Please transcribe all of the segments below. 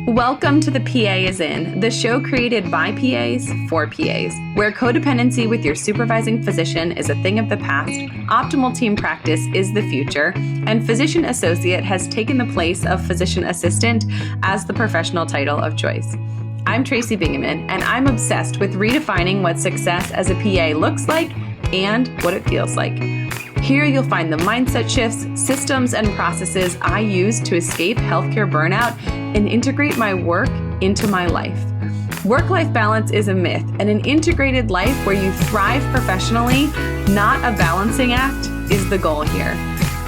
Welcome to The PA is In, the show created by PAs for PAs, where codependency with your supervising physician is a thing of the past, optimal team practice is the future, and physician associate has taken the place of physician assistant as the professional title of choice. I'm Tracy Bingaman, and I'm obsessed with redefining what success as a PA looks like and what it feels like. Here you'll find the mindset shifts, systems, and processes I use to escape healthcare burnout and integrate my work into my life. Work-life balance is a myth, and an integrated life where you thrive professionally, not a balancing act, is the goal here.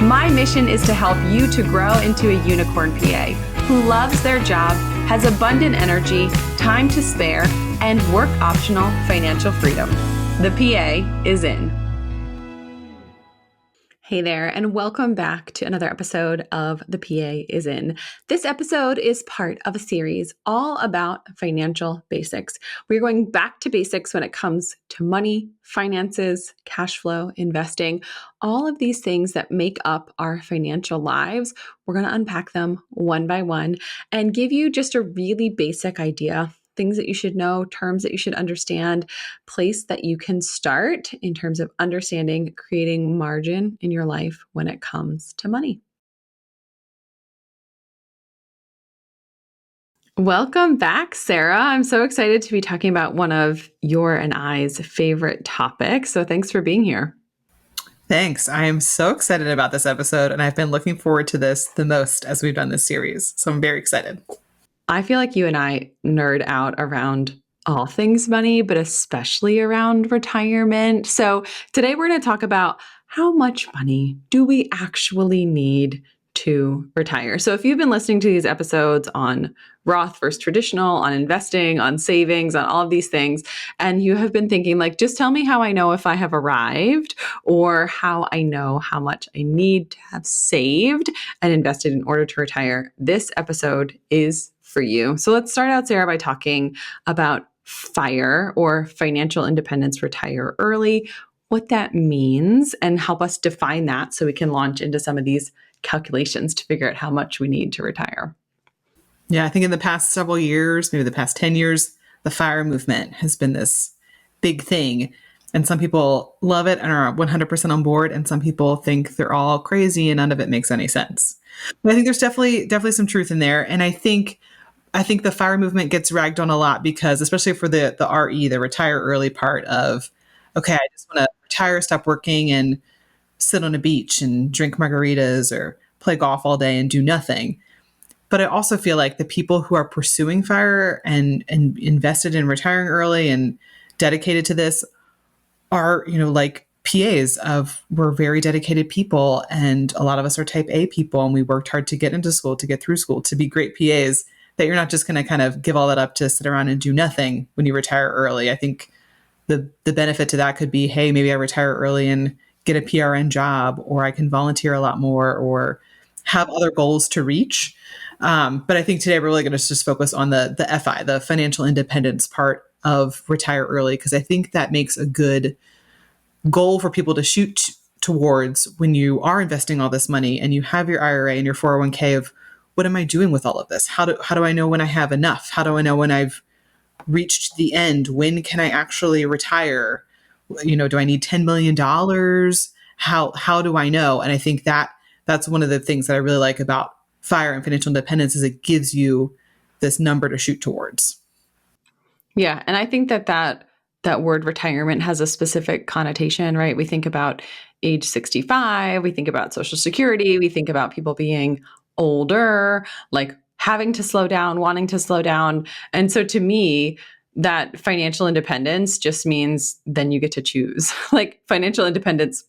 My mission is to help you to grow into a unicorn PA who loves their job, has abundant energy, time to spare, and work-optional financial freedom. The PA is in. Hey there, and welcome back to another episode of The PA is In. This episode is part of a series all about financial basics. We're going back to basics when it comes to money, finances, cash flow, investing, all of these things that make up our financial lives. We're going to unpack them one by one and give you just a really basic idea, things that you should know, terms that you should understand, place that you can start in terms of understanding, creating margin in your life when it comes to money. Welcome back, Sarah. I'm so excited to be talking about one of your and I's favorite topics. So thanks for being here. Thanks. I am so excited about this episode, and I've been looking forward to this the most as we've done this series. So I'm very excited. I feel like you and I nerd out around all things money, but especially around retirement. So today we're going to talk about how much money do we actually need to retire. So if you've been listening to these episodes on Roth versus traditional, on investing, on savings, on all of these things, and you have been thinking like, just tell me how I know if I have arrived or how I know how much I need to have saved and invested in order to retire, this episode is for you. So let's start out, Sarah, by talking about FIRE, or financial independence, retire early, what that means, and help us define that so we can launch into some of these calculations to figure out how much we need to retire. Yeah, I think in the past several years, maybe the past 10 years, the FIRE movement has been this big thing. And some people love it and are 100% on board. And some people think they're all crazy and none of it makes any sense. But I think there's definitely some truth in there. And I think the FIRE movement gets ragged on a lot because, especially for the RE, the retire early part of, okay, I just want to retire, stop working, and sit on a beach and drink margaritas or play golf all day and do nothing. But I also feel like the people who are pursuing FIRE and invested in retiring early and dedicated to this are, like PAs we're very dedicated people. And a lot of us are type A people, and we worked hard to get into school, to get through school, to be great PAs, that you're not just going to kind of give all that up to sit around and do nothing when you retire early. I think the benefit to that could be, hey, maybe I retire early and get a PRN job, or I can volunteer a lot more, or have other goals to reach. But I think today we're really going to just focus on the FI, the financial independence part of retire early, because I think that makes a good goal for people to shoot towards when you are investing all this money and you have your IRA and your 401k of, what am I doing with all of this? How do I know when I have enough? How do I know when I've reached the end? When can I actually retire? Do I need $10 million? How do I know? And I think that's one of the things that I really like about FIRE and financial independence is it gives you this number to shoot towards. Yeah. And I think that word retirement has a specific connotation, right? We think about age 65, we think about Social Security, we think about people being older, like having to slow down, wanting to slow down. And so to me, that financial independence just means then you get to choose. Like financial independence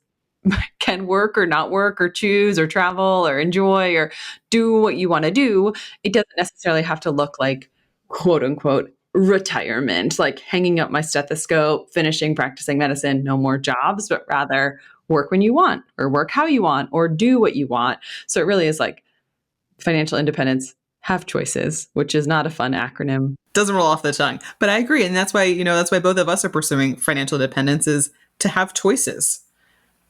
can work or not work or choose or travel or enjoy or do what you want to do. It doesn't necessarily have to look like quote unquote retirement, like hanging up my stethoscope, finishing practicing medicine, no more jobs, but rather work when you want or work how you want or do what you want. So it really is like financial independence, have choices, which is not a fun acronym. Doesn't roll off the tongue, but I agree. And that's why both of us are pursuing financial independence, is to have choices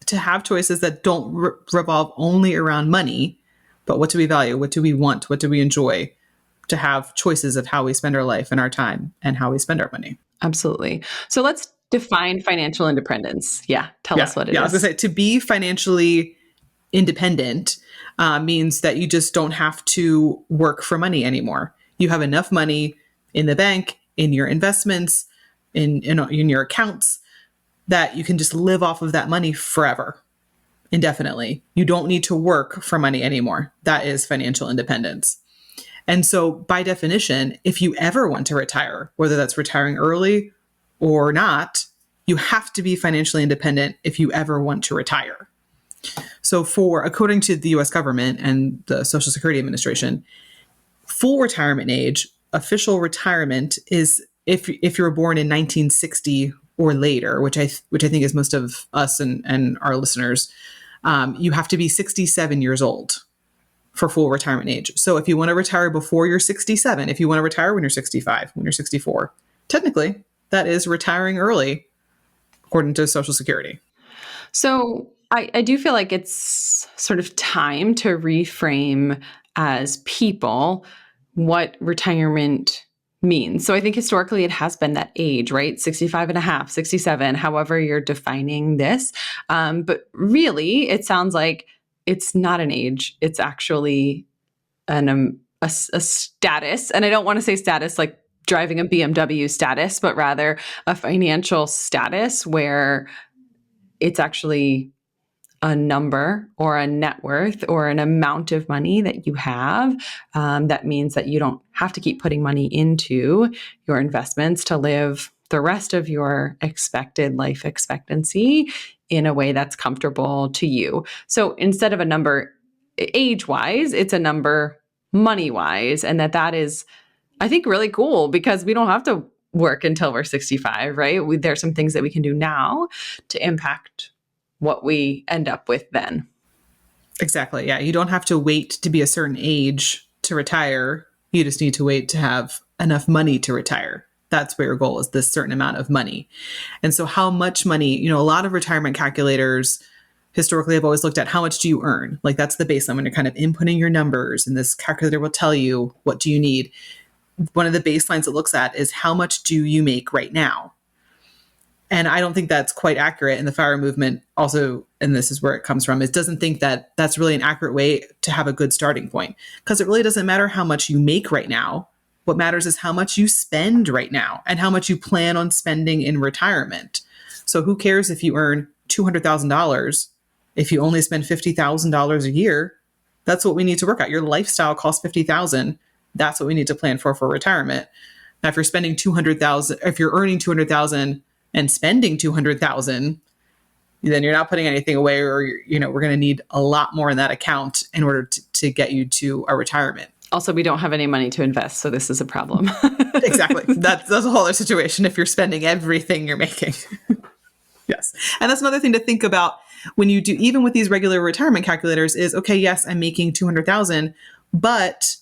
that don't revolve only around money, but what do we value? What do we want? What do we enjoy? to have choices of how we spend our life and our time and how we spend our money. Absolutely. So let's define financial independence. Yeah. Tell us what it is. I was going to say, to be financially independent means that you just don't have to work for money anymore. You have enough money in the bank, in your investments, in your accounts, that you can just live off of that money forever, indefinitely. You don't need to work for money anymore. That is financial independence. And so by definition, if you ever want to retire, whether that's retiring early or not, you have to be financially independent if you ever want to retire. So according to the US government and the Social Security Administration, full retirement age, official retirement, is if you were born in 1960 or later, which I think is most of us and our listeners, you have to be 67 years old for full retirement age. So if you want to retire before you're 67, if you want to retire when you're 65, when you're 64, technically that is retiring early according to Social Security. So I do feel like it's sort of time to reframe as people what retirement means. So I think historically it has been that age, right? 65 and a half, 67, however you're defining this. But really, it sounds like it's not an age. It's actually a status. And I don't want to say status like driving a BMW status, but rather a financial status where it's actually a number or a net worth or an amount of money that you have. That means that you don't have to keep putting money into your investments to live the rest of your expected life expectancy in a way that's comfortable to you. So instead of a number age-wise, it's a number money-wise. And that is, I think, really cool because we don't have to work until we're 65, right? There's some things that we can do now to impact what we end up with then. Exactly. Yeah. You don't have to wait to be a certain age to retire. You just need to wait to have enough money to retire. That's where your goal is, this certain amount of money. And so how much money, a lot of retirement calculators historically have always looked at how much do you earn? Like that's the baseline when you're kind of inputting your numbers, and this calculator will tell you what do you need. One of the baselines it looks at is how much do you make right now? And I don't think that's quite accurate. And the FIRE movement also, and this is where it comes from, it doesn't think that that's really an accurate way to have a good starting point, because it really doesn't matter how much you make right now. What matters is how much you spend right now and how much you plan on spending in retirement. So who cares if you earn $200,000 if you only spend $50,000 a year? That's what we need to work out. Your lifestyle costs $50,000. That's what we need to plan for retirement. Now, if you're spending $200,000, if you're earning $200,000 and spending $200,000, then you're not putting anything away, or we're going to need a lot more in that account in order to get you to a retirement. Also, we don't have any money to invest, so this is a problem. Exactly. That's a whole other situation if you're spending everything you're making. Yes. And that's another thing to think about when you do, even with these regular retirement calculators, is, okay, yes, I'm making $200,000, but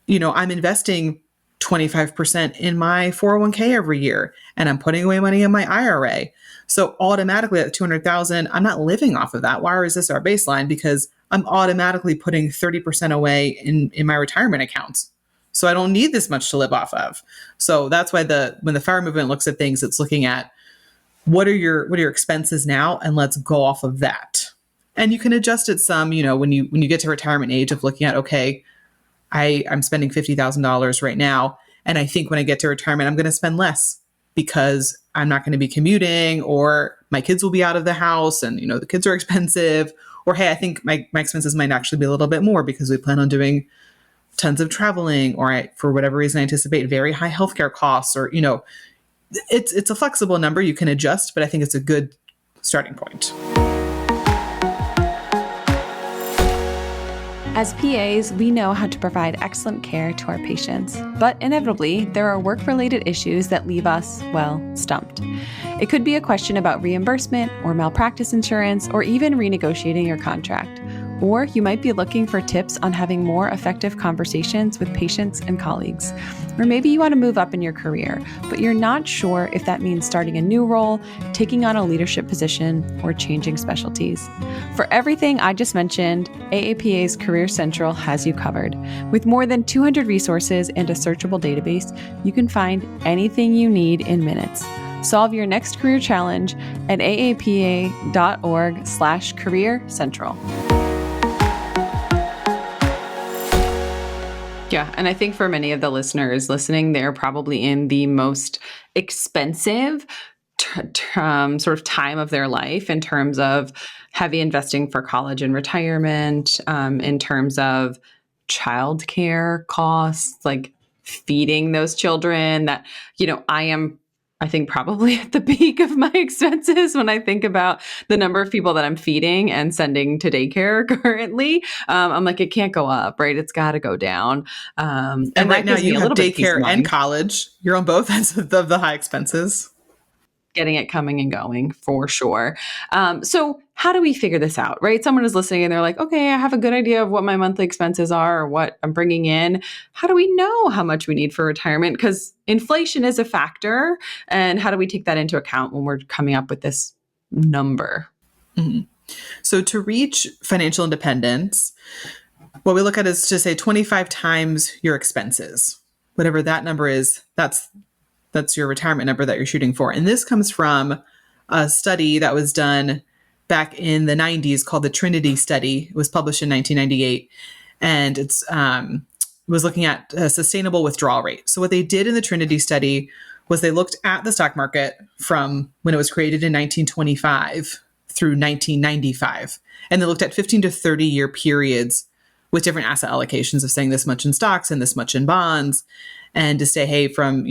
I'm investing 25% in my 401k every year, and I'm putting away money in my IRA. So automatically at $200,000, I'm not living off of that. Why is this our baseline? Because I'm automatically putting 30% away in my retirement accounts. So I don't need this much to live off of. So that's why when the FIRE movement looks at things, it's looking at what are your expenses now, and let's go off of that. And you can adjust it some, when you get to retirement age, of looking at, okay, I'm spending $50,000 right now, and I think when I get to retirement, I'm going to spend less because I'm not going to be commuting, or my kids will be out of the house, and the kids are expensive, or hey, I think my expenses might actually be a little bit more because we plan on doing tons of traveling, or for whatever reason I anticipate very high healthcare costs, or it's a flexible number you can adjust, but I think it's a good starting point. As PAs, we know how to provide excellent care to our patients, but inevitably, there are work-related issues that leave us, stumped. It could be a question about reimbursement or malpractice insurance, or even renegotiating your contract. Or you might be looking for tips on having more effective conversations with patients and colleagues. Or maybe you want to move up in your career, but you're not sure if that means starting a new role, taking on a leadership position, or changing specialties. For everything I just mentioned, AAPA's Career Central has you covered. With more than 200 resources and a searchable database, you can find anything you need in minutes. Solve your next career challenge at aapa.org/career central. Yeah. And I think for many of the listeners listening, they're probably in the most expensive sort of time of their life in terms of heavy investing for college and retirement, in terms of childcare costs, like feeding those children that, I think probably at the peak of my expenses when I think about the number of people that I'm feeding and sending to daycare currently. I'm like, it can't go up, right? It's got to go down. And right now you have daycare and college. You're on both ends of the high expenses. Getting it coming and going for sure. So how do we figure this out, right? Someone is listening and they're like, okay, I have a good idea of what my monthly expenses are or what I'm bringing in. How do we know how much we need for retirement? Because inflation is a factor. And how do we take that into account when we're coming up with this number? Mm-hmm. So to reach financial independence, what we look at is to say 25 times your expenses. Whatever that number is, that's your retirement number that you're shooting for. And this comes from a study that was done back in the 90s called the Trinity Study. It was published in 1998. And it's was looking at a sustainable withdrawal rate. So what they did in the Trinity Study was they looked at the stock market from when it was created in 1925 through 1995. And they looked at 15 to 30 year periods with different asset allocations of saying this much in stocks and this much in bonds. And to say, hey, from,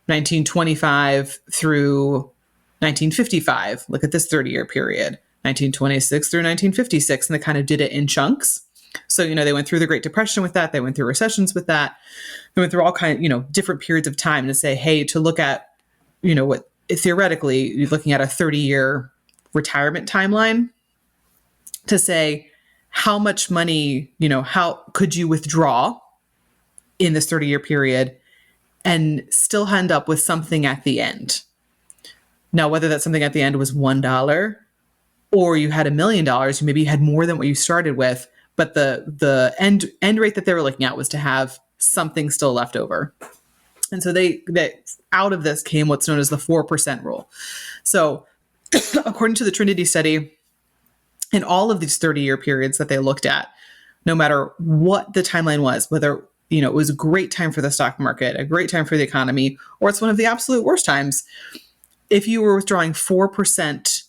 1925 through 1955, look at this 30-year period, 1926 through 1956, and they kind of did it in chunks. So, they went through the Great Depression with that. They went through recessions with that. They went through all kind of, different periods of time to say, hey, to look at, what theoretically you're looking at a 30-year retirement timeline to say how much money, how could you withdraw in this 30-year period and still end up with something at the end. Now, whether that something at the end was $1 or you had $1 million, maybe you had more than what you started with, but the end rate that they were looking at was to have something still left over. And so that out of this came what's known as the 4% rule. So according to the Trinity Study, in all of these 30-year periods that they looked at, no matter what the timeline was, whether it was a great time for the stock market, a great time for the economy, or it's one of the absolute worst times. If you were withdrawing 4%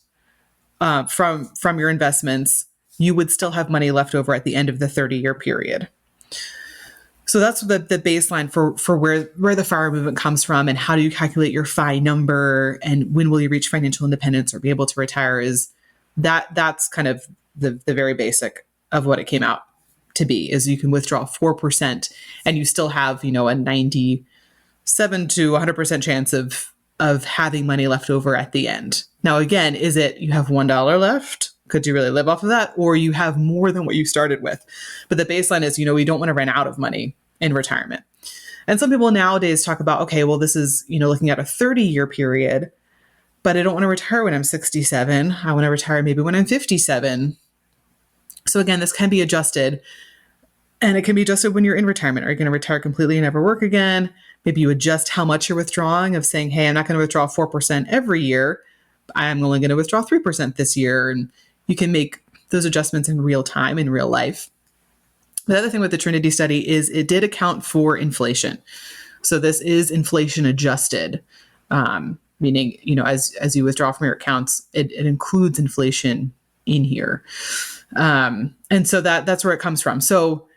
from your investments, you would still have money left over at the end of the 30-year period. So that's the baseline for where the FIRE movement comes from and how do you calculate your FI number and when will you reach financial independence or be able to retire is that's kind of the very basic of what it came out to be is you can withdraw 4% and you still have, a 97 to 100% chance of having money left over at the end. Now, again, is it you have $1 left? Could you really live off of that? Or you have more than what you started with? But the baseline is, we don't want to run out of money in retirement. And some people nowadays talk about, okay, well, this is, looking at a 30-year period, but I don't want to retire when I'm 67. I want to retire maybe when I'm 57. So again, this can be adjusted and it can be adjusted when you're in retirement. Are you going to retire completely and never work again? Maybe you adjust how much you're withdrawing of saying, hey, I'm not going to withdraw 4% every year. I'm only going to withdraw 3% this year. And you can make those adjustments in real time, in real life. The other thing with the Trinity Study is it did account for inflation. So this is inflation adjusted, meaning, as you withdraw from your accounts, it includes inflation in here. And so that's where it comes from. So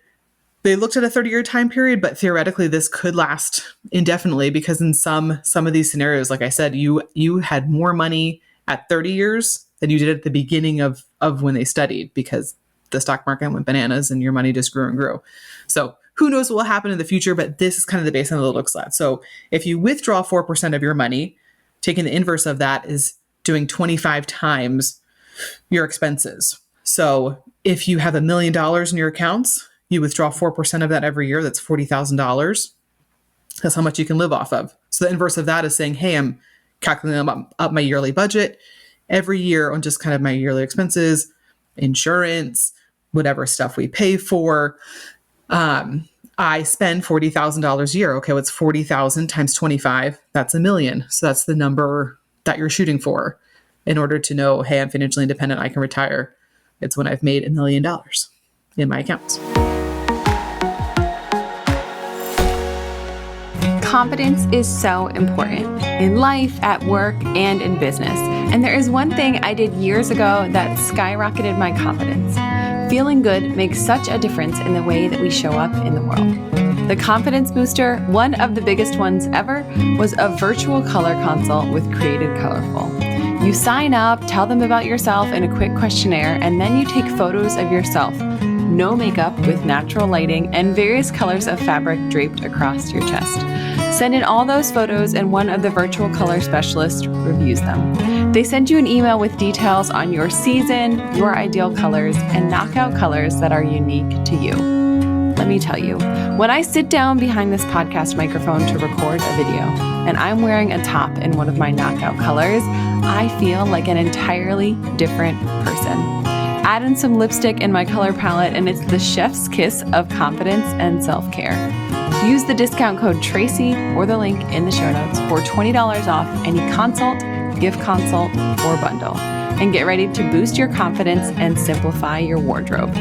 they looked at a 30-year time period, but theoretically this could last indefinitely because in some of these scenarios, like I said, you had more money at 30 years than you did at the beginning of when they studied because the stock market went bananas and your money just grew and grew. So who knows what will happen in the future, but this is kind of the baseline that it looks like. So if you withdraw 4% of your money, taking the inverse of that is doing 25 times your expenses. So if you have $1 million in your accounts, you withdraw 4% of that every year. That's $40,000. That's how much you can live off of. So the inverse of that is saying, hey, I'm calculating up my yearly budget every year on just kind of my yearly expenses, insurance, whatever stuff we pay for. I spend $40,000 a year. Okay, what's 40,000 times 25? That's $1 million. So that's the number that you're shooting for in order to know, hey, I'm financially independent. I can retire. It's when I've made $1 million in my accounts. Confidence is so important in life, at work, and in business. And there is one thing I did years ago that skyrocketed my confidence. Feeling good makes such a difference in the way that we show up in the world. The Confidence Booster, one of the biggest ones ever, was a virtual color consult with Created Colorful. You sign up, tell them about yourself in a quick questionnaire, and then you take photos of yourself. No makeup, with natural lighting and various colors of fabric draped across your chest. Send in all those photos and one of the virtual color specialists reviews them. They send you an email with details on your season, your ideal colors, and knockout colors that are unique to you. Let me tell you, when I sit down behind this podcast microphone to record a video and I'm wearing a top in one of my knockout colors, I feel like an entirely different person. Add in some lipstick in my color palette and it's the chef's kiss of confidence and self-care. Use the discount code Tracy or the link in the show notes for $20 off any consult, gift consult, or bundle. And get ready to boost your confidence and simplify your wardrobe.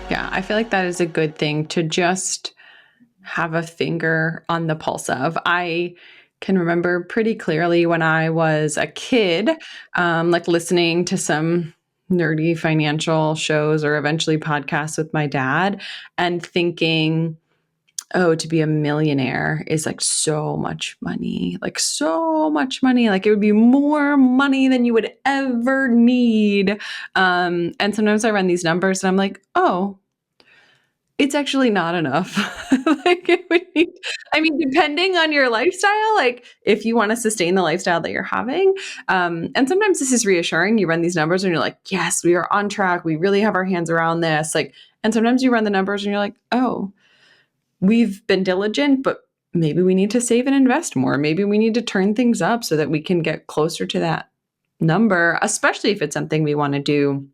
Yeah, I feel like that is a good thing to just have a finger on the pulse of. I can remember pretty clearly when I was a kid, like listening to some nerdy financial shows or eventually podcasts with my dad and thinking, oh, to be a millionaire is like so much money, like so much money. Like it would be more money than you would ever need. And sometimes I run these numbers and I'm like, oh, it's actually not enough. Like it would need, I mean, depending on your lifestyle, like if you want to sustain the lifestyle that you're having. And sometimes this is reassuring. You run these numbers and you're like, yes, we are on track. We really have our hands around this. Like, and sometimes you run the numbers and you're like, oh, we've been diligent, but maybe we need to save and invest more. Maybe we need to turn things up so that we can get closer to that number, especially if it's something we want to do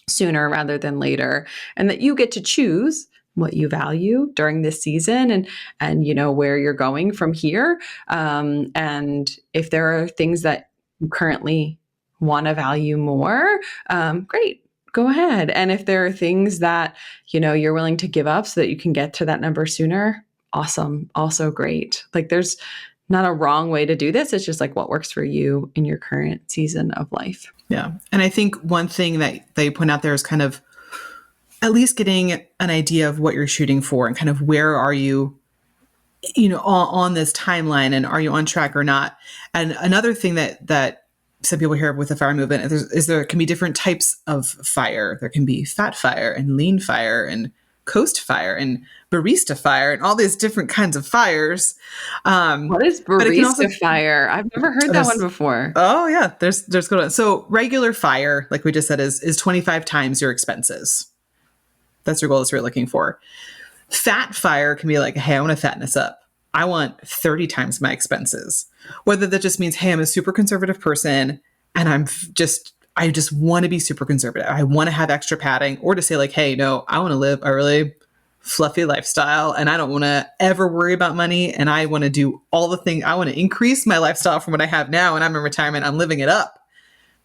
sooner rather than later, and that you get to choose what you value during this season and you know where you're going from here. And if there are things that you currently want to value more, great, go ahead. And if there are things that you know you're willing to give up so that you can get to that number sooner, awesome, also great. Like there's not a wrong way to do this. It's just like what works for you in your current season of life. Yeah. And I think one thing that they point out there is kind of at least getting an idea of what you're shooting for and kind of where are you, you know, on this timeline and are you on track or not? And another thing that some people hear with the fire movement is there can be different types of fire. There can be fat fire and lean fire and coast fire and barista fire and all these different kinds of fires. What is barista fire? I've never heard that one before. Oh yeah, there's good ones. So regular fire, like we just said, is 25 times your expenses. That's your goal. That's what you're looking for. Fat fire can be like, hey, I want to fatten this up. I want 30 times my expenses. Whether that just means, hey, I'm a super conservative person and I just want to be super conservative. I want to have extra padding, or to say like, hey, no, I want to live a really fluffy lifestyle and I don't want to ever worry about money. And I want to do all the things. I want to increase my lifestyle from what I have now. And I'm in retirement. I'm living it up.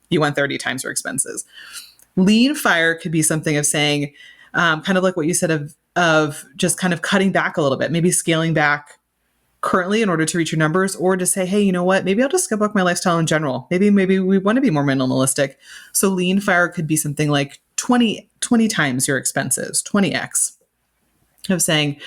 You want 30 times your expenses. Lean fire could be something of saying, kind of like what you said of just kind of cutting back a little bit, maybe scaling back currently in order to reach your numbers, or to say, hey, you know what, maybe I'll just scale back my lifestyle in general. Maybe we want to be more minimalistic. So lean fire could be something like 20 times your expenses, 20x of saying,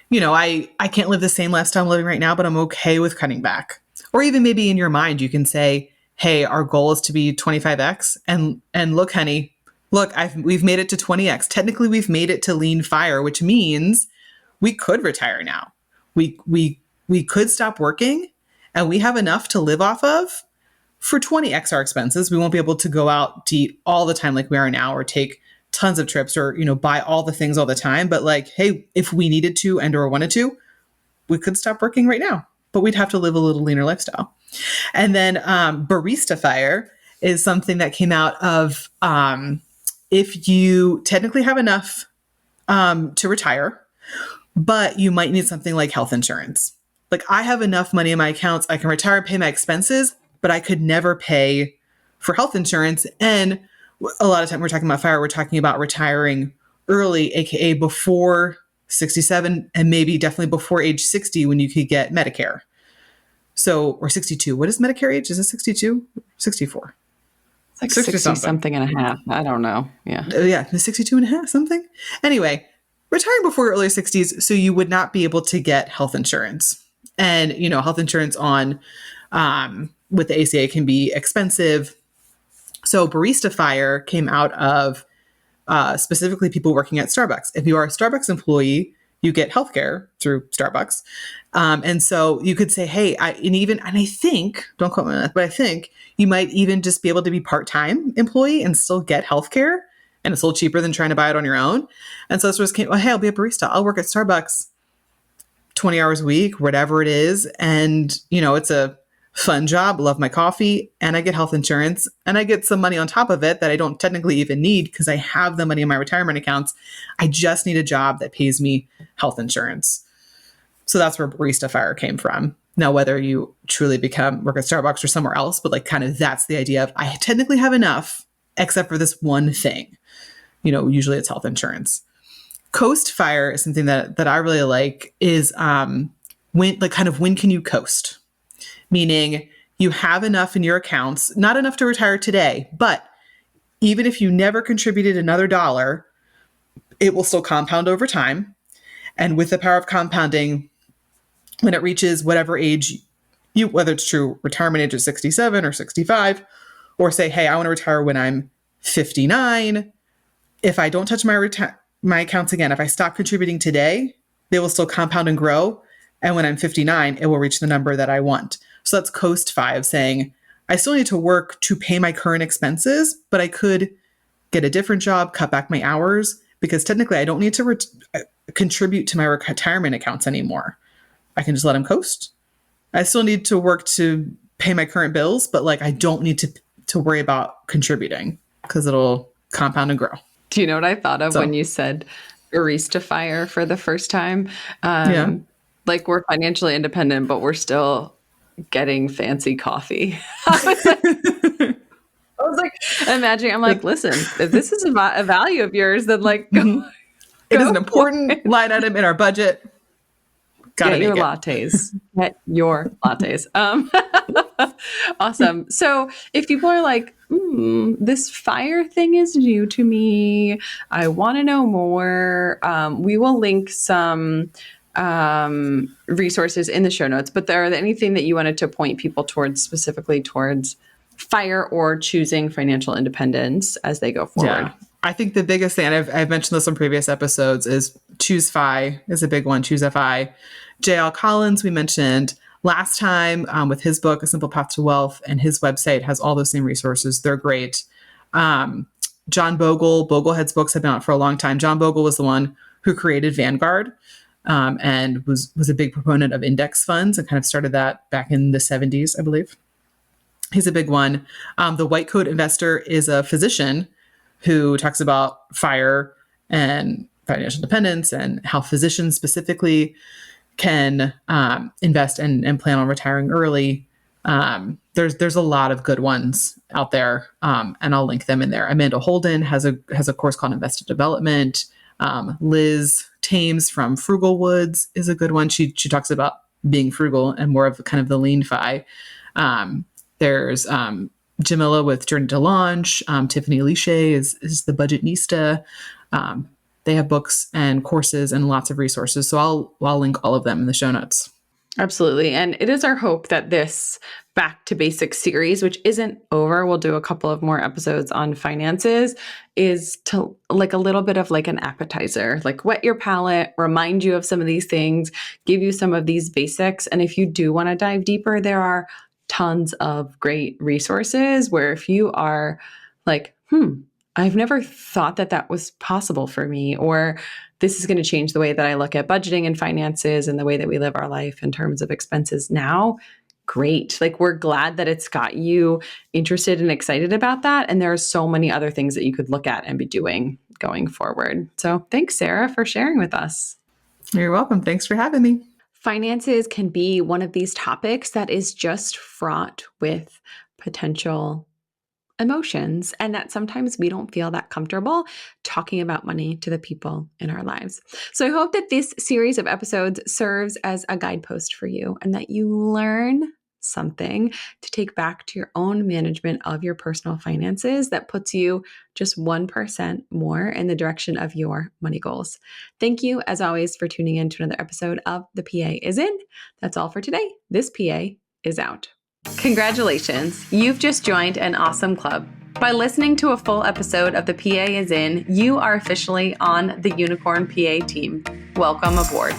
you know, I can't live the same lifestyle I'm living right now, but I'm okay with cutting back. Or even maybe in your mind, you can say, hey, our goal is to be 25x and look, honey, look, we've made it to 20x. Technically, we've made it to lean fire, which means we could retire now. We could stop working and we have enough to live off of for 20 XR expenses. We won't be able to go out to eat all the time like we are now, or take tons of trips, or, buy all the things all the time. But like, hey, if we needed to and or wanted to, we could stop working right now, but we'd have to live a little leaner lifestyle. And then Barista Fire is something that came out of if you technically have enough to retire, but you might need something like health insurance. Like, I have enough money in my accounts, I can retire and pay my expenses, but I could never pay for health insurance. And a lot of time we're talking about fire, we're talking about retiring early, aka before 67, and maybe definitely before age 60 when you could get Medicare. So, or 62. What is Medicare age? Is it 62? 64? It's like 60 something and a half. I don't know. Yeah. Yeah, 62 and a half something. Anyway, retiring before your early 60s, so you would not be able to get health insurance. And, health insurance on with the ACA can be expensive. So Barista Fire came out of specifically people working at Starbucks. If you are a Starbucks employee, you get healthcare through Starbucks. And so you could say, hey, I think, don't quote me on that, but I think you might even just be able to be part-time employee and still get healthcare. And it's a little cheaper than trying to buy it on your own. And so this was, well, hey, I'll be a barista. I'll work at Starbucks 20 hours a week, whatever it is. And, it's a fun job, love my coffee, and I get health insurance, and I get some money on top of it that I don't technically even need because I have the money in my retirement accounts. I just need a job that pays me health insurance. So that's where Barista Fire came from. Now, whether you truly work at Starbucks or somewhere else, but like kind of that's the idea of I technically have enough except for this one thing. Usually it's health insurance. Coast Fire is something that I really like is when can you coast? Meaning you have enough in your accounts, not enough to retire today, but even if you never contributed another dollar, it will still compound over time. And with the power of compounding, when it reaches whatever age whether it's true retirement age of 67 or 65, or say, hey, I want to retire when I'm 59. If I don't touch my accounts again, if I stop contributing today, they will still compound and grow. And when I'm 59, it will reach the number that I want. So that's Coast 5 saying, I still need to work to pay my current expenses, but I could get a different job, cut back my hours, because technically I don't need to contribute to my retirement accounts anymore. I can just let them coast. I still need to work to pay my current bills, but like I don't need to worry about contributing because it'll compound and grow. Do you know what I thought of when you said Barista Fire for the first time? Yeah. Like, we're financially independent, but we're still getting fancy coffee. I was like, imagining, I'm like, listen, if this is a value of yours, then like, go it is an important line item in our budget. Get your lattes. Get your lattes. Awesome. So if people are like, this fire thing is new to me, I want to know more, we will link some resources in the show notes, but are there anything that you wanted to point people towards, specifically towards fire or choosing financial independence as they go forward? Yeah. I think the biggest thing, and I've mentioned this on previous episodes, is Choose FI is a big one. Choose FI. J.L. Collins, we mentioned last time with his book, A Simple Path to Wealth, and his website has all those same resources. They're great. John Bogle, Boglehead's books have been out for a long time. John Bogle was the one who created Vanguard and was a big proponent of index funds and kind of started that back in the 70s, I believe. He's a big one. The White Coat Investor is a physician who talks about FIRE and financial independence and how physicians specifically can invest and plan on retiring early. There's a lot of good ones out there, and I'll link them in there. Amanda Holden has a course called Invested Development. Liz Thames from Frugal Woods is a good one. She talks about being frugal and more of kind of the lean FI. There's Jamila with Journey to Launch. Tiffany Lichet is the Budgetnista. They have books and courses and lots of resources. So I'll link all of them in the show notes. Absolutely. And it is our hope that this Back to Basics series, which isn't over, we'll do a couple of more episodes on finances, is to like a little bit of like an appetizer, like whet your palate, remind you of some of these things, give you some of these basics. And if you do want to dive deeper, there are tons of great resources where if you are like, I've never thought that that was possible for me, or this is going to change the way that I look at budgeting and finances and the way that we live our life in terms of expenses now. Great. Like, we're glad that it's got you interested and excited about that. And there are so many other things that you could look at and be doing going forward. So thanks, Sarah, for sharing with us. You're welcome. Thanks for having me. Finances can be one of these topics that is just fraught with potential emotions, and that sometimes we don't feel that comfortable talking about money to the people in our lives. So I hope that this series of episodes serves as a guidepost for you and that you learn something to take back to your own management of your personal finances that puts you just 1% more in the direction of your money goals. Thank you, as always, for tuning in to another episode of The PA is In. That's all for today. This PA is out. Congratulations, you've just joined an awesome club. By listening to a full episode of The PA is In, you are officially on the Unicorn PA team. Welcome aboard.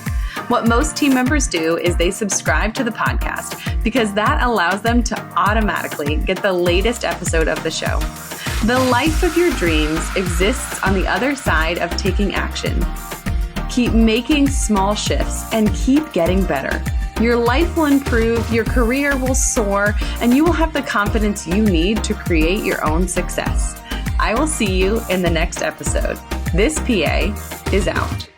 What most team members do is they subscribe to the podcast because that allows them to automatically get the latest episode of the show. The life of your dreams exists on the other side of taking action. Keep making small shifts and keep getting better. Your life will improve, your career will soar, and you will have the confidence you need to create your own success. I will see you in the next episode. This PA is out.